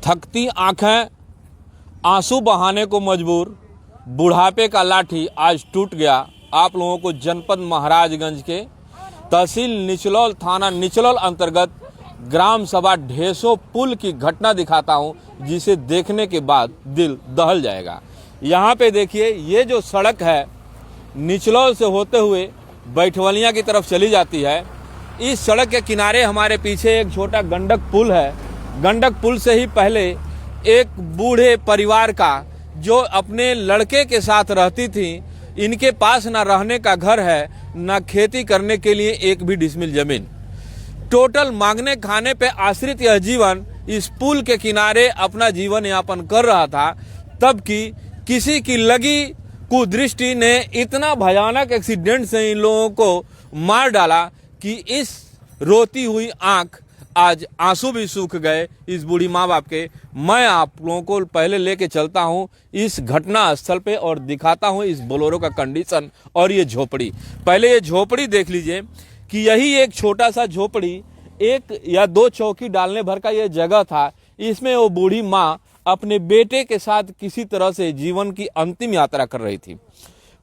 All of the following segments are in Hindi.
थकती आंखें आंसू बहाने को मजबूर, बुढ़ापे का लाठी आज टूट गया। आप लोगों को जनपद महाराजगंज के तहसील निचलौल, थाना निचलौल अंतर्गत ग्राम सभा ढेसो पुल की घटना दिखाता हूं, जिसे देखने के बाद दिल दहल जाएगा। यहाँ पे देखिए, ये जो सड़क है निचलौल से होते हुए बैठवलियाँ की तरफ चली जाती है। इस सड़क के किनारे हमारे पीछे एक छोटा गंडक पुल है। गंडक पुल से ही पहले एक बूढ़े परिवार का, जो अपने लड़के के साथ रहती थी, इनके पास ना रहने का घर है, ना खेती करने के लिए एक भी डिसमिल जमीन। टोटल मांगने खाने पे आश्रित यह जीवन इस पुल के किनारे अपना जीवन यापन कर रहा था, तब कि किसी की लगी कुदृष्टि ने इतना भयानक एक्सीडेंट से इन लोगों को मार डाला कि इस रोती हुई आंख आज आंसू भी सूख गए इस बूढ़ी माँ बाप के। मैं आप लोगों को पहले लेके चलता हूँ इस घटना स्थल पे और दिखाता हूँ इस बोलेरो का कंडीशन और ये झोपड़ी। पहले ये झोपड़ी देख लीजिए कि यही एक छोटा सा झोपड़ी, एक या दो चौकी डालने भर का ये जगह था। इसमें वो बूढ़ी माँ अपने बेटे के साथ किसी तरह से जीवन की अंतिम यात्रा कर रही थी।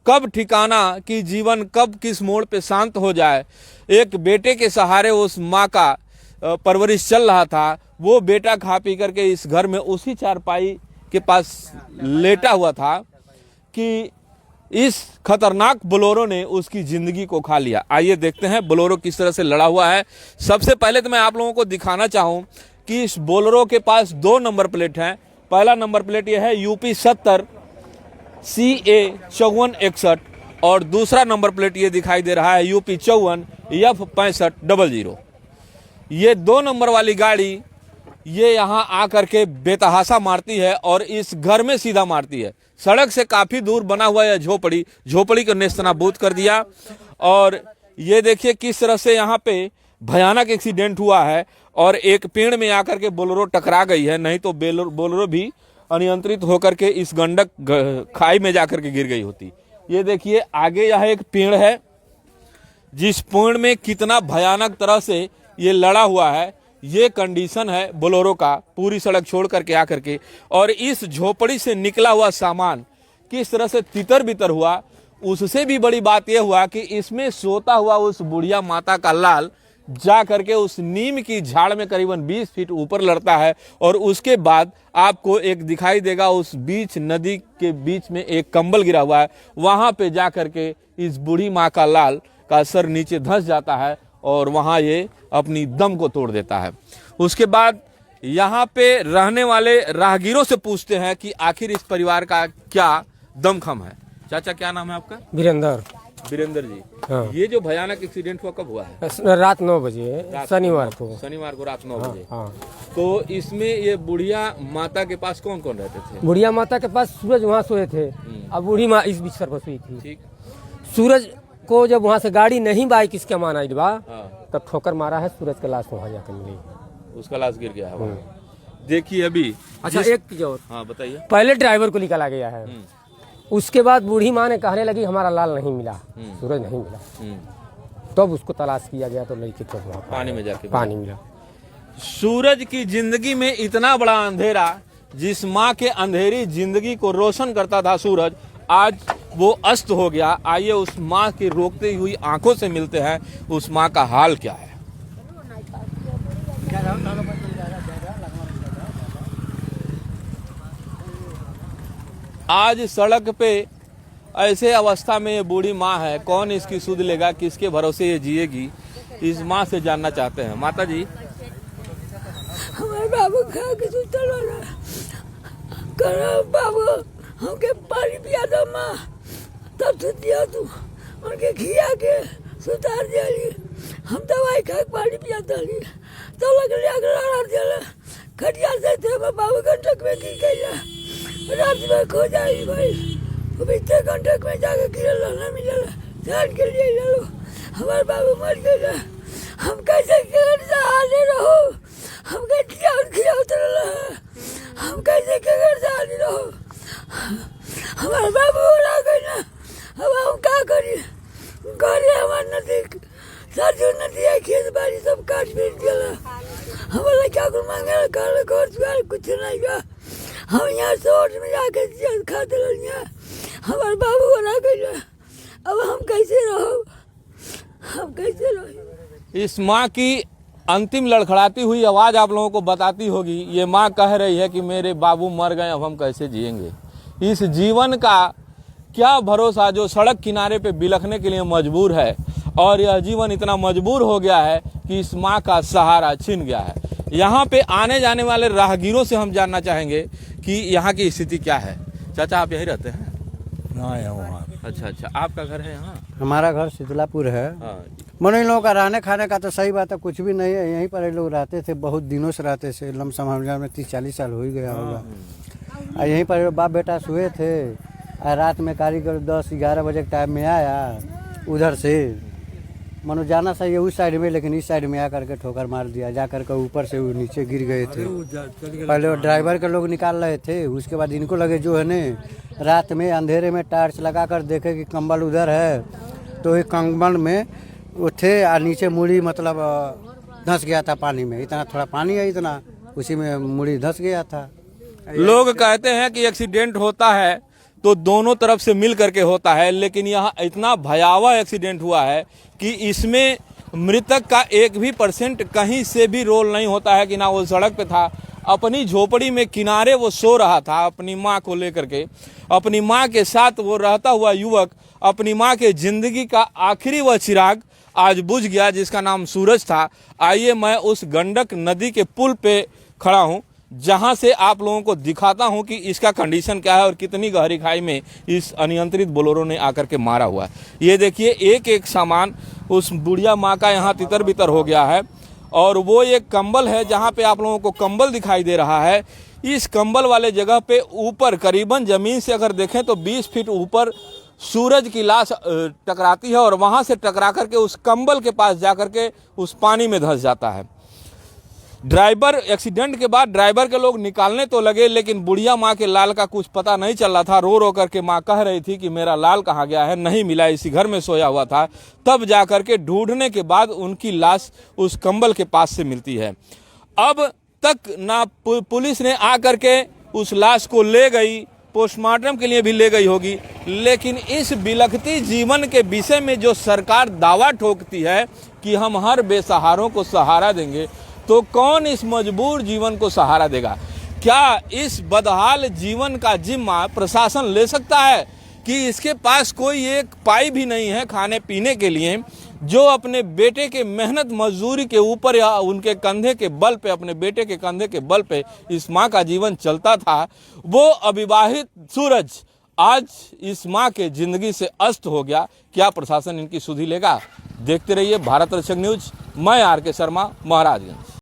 कब ठिकाना कि जीवन कब किस मोड़ पे शांत हो जाए। एक बेटे के सहारे उस माँ का परवरिश चल रहा था। वो बेटा खा पी करके इस घर में उसी चारपाई के पास लेटा हुआ था कि इस खतरनाक बोलेरो ने उसकी जिंदगी को खा लिया। आइए देखते हैं बोलेरो किस तरह से लड़ा हुआ है। सबसे पहले तो मैं आप लोगों को दिखाना चाहूँ कि इस बोलेरो के पास 2 नंबर प्लेट हैं। पहला नंबर प्लेट यह है यूपी 70 CA 5461 और दूसरा नंबर प्लेट ये दिखाई दे रहा है यूपी 54 F 6500। ये 2 नंबर वाली गाड़ी ये यहाँ आकर के बेतहाशा मारती है और इस घर में सीधा मारती है। सड़क से काफी दूर बना हुआ यह झोपड़ी को नेस्तनाबूद कर दिया। और ये देखिए किस तरह से यहाँ पे भयानक एक्सीडेंट हुआ है और एक पेड़ में आकर के बोलेरो टकरा गई है, नहीं तो बोलेरो भी अनियंत्रित होकर के इस गंडक खाई में जाकर के गिर गई होती। ये देखिए आगे यह एक पेड़ है, जिस पेड़ में कितना भयानक तरह से ये लड़ा हुआ है। ये कंडीशन है बोलेरो का, पूरी सड़क छोड़ करके आकर के। और इस झोपड़ी से निकला हुआ सामान किस तरह से तितर बितर हुआ। उससे भी बड़ी बात यह हुआ कि इसमें सोता हुआ उस बुढ़िया माता का लाल जा करके उस नीम की झाड़ में करीबन 20 फीट ऊपर लड़ता है। और उसके बाद आपको एक दिखाई देगा उस बीच नदी के बीच में एक कंबल गिरा हुआ है, वहां पे जा करके इस बूढ़ी माँ का लाल का सर नीचे धंस जाता है और वहां ये अपनी दम को तोड़ देता है। उसके बाद यहाँ पे रहने वाले राहगीरों से पूछते हैं कि आखिर इस परिवार का क्या दमखम है। चाचा क्या नाम है आपका? वीरेंद्र जी। हाँ। ये जो भयानक एक्सीडेंट हुआ कब हुआ है? रात 9 बजे, शनिवार को रात 9 बजे। हाँ। तो इसमें ये बुढ़िया माता के पास कौन कौन रहते थे? बुढ़िया माता के पास सूरज वहाँ सोए थे, अब बूढ़ी माँ इस बिस्तर पर सोई थी। ठीक। सूरज को जब वहाँ से गाड़ी नहीं बाइक इसके माना बा, हाँ। तब ठोकर मारा है, सूरज का लाश वहाँ जाकर मिली, उसका लाश गिर गया है। देखिए अभी अच्छा एक चीज और, हाँ बताइए। पहले ड्राइवर को निकाला गया है, उसके बाद बूढ़ी माँ ने कहने लगी हमारा लाल नहीं मिला, सूरज नहीं मिला, तब उसको तलाश किया गया तो लड़की तो वहाँ पानी में जाके पानी मिला। सूरज की जिंदगी में इतना बड़ा अंधेरा, जिस माँ के अंधेरी जिंदगी को रोशन करता था सूरज, आज वो अस्त हो गया। आइए उस माँ की रोकती हुई आंखों से मिलते हैं, उस माँ का हाल क्या है। आज सड़क पे ऐसे अवस्था में ये बूढ़ी माँ है, कौन इसकी सुध लेगा, किसके भरोसे ये जिएगी, इस माँ से जानना चाहते हैं। माता जी, हमारे बाबू खा के सुतल करो बाबू, हमके पानी पिया दो माँ, तब सुतिया तू, उनके खिया के सुतार दिया, हम दवाई खा के पानी पिया दली, तो लगले अगला दिया खटिया से थे बाबू घंटक में गिर गई, रात में खो जाएगी भाई, बीते घंटक में जाके गिरल ना मिलल, जान के लिए ले लो, हमारे बाबू मर गए, हम कैसे घर से हाले रहो, हम खियावत रहा, हम कैसे घर से हाले रहो, हमारे बाबू रह गए ना, अब हम क्या करी, घरे हमारे नदी सरसों नदी खेत बाड़ी सब काट पीट दिया, हमारा क्या कुछ मांगे घर द्वार कुछ नहीं बा। हम यहाँ सोच में जाके जियत खाते रहिए, हमारे बाबू बना गए। अब हम कैसे रहो, हम कैसे रहो। इस माँ की अंतिम लड़खड़ाती हुई आवाज़ आप लोगों को बताती होगी। ये माँ कह रही है कि मेरे बाबू मर गए, अब हम कैसे जिएंगे। इस जीवन का क्या भरोसा जो सड़क किनारे पे बिलखने के लिए मजबूर है, और यह जीवन इतना मजबूर हो गया है कि इस माँ का सहारा छिन गया है। यहाँ पे आने जाने वाले राहगीरों से हम जानना चाहेंगे कि यहाँ की स्थिति क्या है। चाचा, आप यहीं रहते हैं? ना है वहाँ। अच्छा, आपका घर है यहाँ? हमारा घर शीतलापुर है। हाँ। मनो इन लोगों का रहने खाने का तो सही बात है, कुछ भी नहीं है। यहीं पर ये लोग रहते थे, बहुत दिनों से रहते थे। लमसम हम में 30-40 साल हो ही गया होगा। और यहीं पर बाप बेटा सोए थे। और रात में कारीगर 10-11 बजे के टाइम में आया उधर से। मनो जाना सही है उस साइड में, लेकिन इस साइड में आकर के ठोकर मार दिया। जा करके ऊपर से वो नीचे गिर गए थे। पहले वो ड्राइवर के लोग निकाल रहे थे, उसके बाद इनको लगे जो है न रात में अंधेरे में टार्च लगा कर देखे कि कंबल उधर है, तो एक कंबल में वो थे और नीचे मुड़ी मतलब धंस गया था पानी में। इतना थोड़ा पानी है, इतना उसी में मुड़ी धंस गया था। लोग कहते हैं कि एक्सीडेंट होता है तो दोनों तरफ से मिल करके होता है, लेकिन यहाँ इतना भयावह एक्सीडेंट हुआ है कि इसमें मृतक का 1% कहीं से भी रोल नहीं होता है कि ना वो सड़क पे था, अपनी झोपड़ी में किनारे वो सो रहा था अपनी माँ को लेकर के। अपनी माँ के साथ वो रहता हुआ युवक अपनी माँ के जिंदगी का आखिरी वह चिराग आज बुझ गया, जिसका नाम सूरज था। आइए मैं उस गंडक नदी के पुल पे खड़ा हूँ, जहां से आप लोगों को दिखाता हूं कि इसका कंडीशन क्या है और कितनी गहरी खाई में इस अनियंत्रित बोलेरो ने आकर के मारा हुआ है। ये देखिए, एक एक सामान उस बुढ़िया माँ का यहाँ तितर बितर हो गया है। और वो एक कंबल है जहां पे आप लोगों को कंबल दिखाई दे रहा है। इस कंबल वाले जगह पे ऊपर करीबन जमीन से अगर देखें तो 20 फीट ऊपर सूरज की लाश टकराती है, और वहां से टकरा करके उस कंबल के पास जाकर के उस पानी में धंस जाता है। ड्राइवर, एक्सीडेंट के बाद ड्राइवर के लोग निकालने तो लगे, लेकिन बुढ़िया माँ के लाल का कुछ पता नहीं चल रहा था। रो रो करके माँ कह रही थी कि मेरा लाल कहाँ गया है, नहीं मिला, इसी घर में सोया हुआ था। तब जा करके ढूंढने के बाद उनकी लाश उस कंबल के पास से मिलती है। अब तक ना पुलिस ने आकर के उस लाश को ले गई, पोस्टमार्टम के लिए भी ले गई होगी, लेकिन इस बिलखती जीवन के विषय में जो सरकार दावा ठोकती है कि हम हर बेसहारों को सहारा देंगे, तो कौन इस मजबूर जीवन को सहारा देगा? क्या इस बदहाल जीवन का जिम्मा प्रशासन ले सकता है कि इसके पास कोई एक पाई भी नहीं है खाने पीने के लिए? जो अपने बेटे के मेहनत मजदूरी के ऊपर या उनके कंधे के बल पे, अपने बेटे के कंधे के बल पे इस माँ का जीवन चलता था, वो अविवाहित सूरज आज इस माँ के जिंदगी से अस्त हो गया। क्या प्रशासन इनकी सुधि लेगा? देखते रहिए भारत रक्षक न्यूज। मैं आर के शर्मा, महाराजगंज।